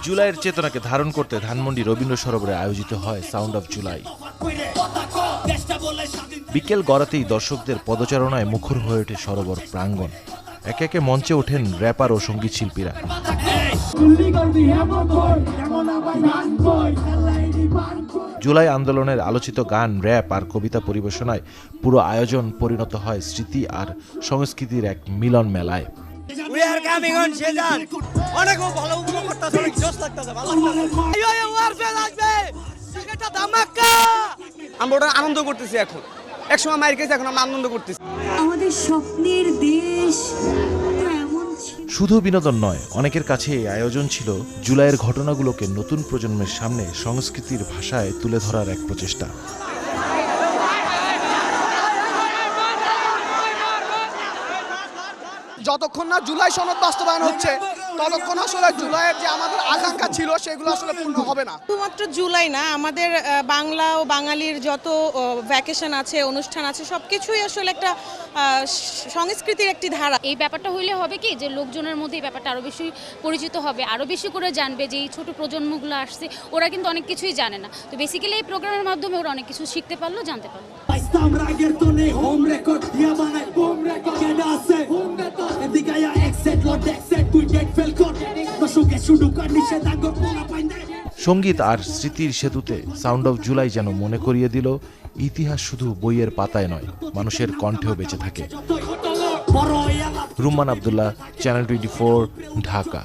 জুলাইয়ের চেতনাকে ধারণ করতে ধানমন্ডি রবীন্দ্র সরোবরে আয়োজিত হয় সাউন্ড অফ জুলাই। বিকেল গড়াতেই দর্শকদের পদচারণায় মুখর হয়ে ওঠে সরোবর প্রাঙ্গণ। একে একে মঞ্চে ওঠেন র্যাপার ও সঙ্গীত শিল্পীরা। জুলাই আন্দোলনের আলোচিত গান, র্যাপ আর কবিতা পরিবেশনায় পুরো আয়োজন পরিণত হয় স্মৃতি আর সংস্কৃতির এক মিলন মেলায়। আমরা আনন্দ করতেছি, এখন একসময় মায়ের কাছে, এখন আমরা আনন্দ করতেছি। আমাদের স্বপ্নের দেশ শুধু বিনোদন নয়, অনেকের কাছে এই আয়োজন ছিল জুলাইয়ের ঘটনাগুলোকে নতুন প্রজন্মের সামনে সংস্কৃতির ভাষায় তুলে ধরার এক প্রচেষ্টা। যতক্ষণ না জুলাই সনদ বাস্তবায়ন হচ্ছে ততক্ষণ আসলে জুলাইয়ের যে আমাদের আকাঙ্ক্ষা ছিল সেগুলো আসলে পূর্ণ হবে না। শুধুমাত্র জুলাই না, আমাদের বাংলা ও বাঙালির যত ভ্যাকেশন আছে, অনুষ্ঠান আছে, সবকিছুই আসলে একটা সংস্কৃতির একটি ধারা। এই ব্যাপারটা হইলে হবে কি যে লোকজনের মধ্যে এই ব্যাপারটা আরো বেশি পরিচিত হবে, আরো বেশি করে জানবে যে এই ছোট প্রজন্মগুলো আসছে, ওরা কিন্তু অনেক কিছুই জানে না। তো বেসিক্যালি এই প্রোগ্রামের মাধ্যমে ওরা অনেক কিছু শিখতে পারলো, জানতে পারলো। সঙ্গীত আর স্মৃতির সেতুতে সাউন্ড অফ জুলাই যেন মনে করিয়ে দিল, ইতিহাস শুধু বইয়ের পাতায় নয়, মানুষের কণ্ঠেও বেঁচে থাকে। রুম্মান আব্দুল্লাহ, চ্যানেল 24, ঢাকা।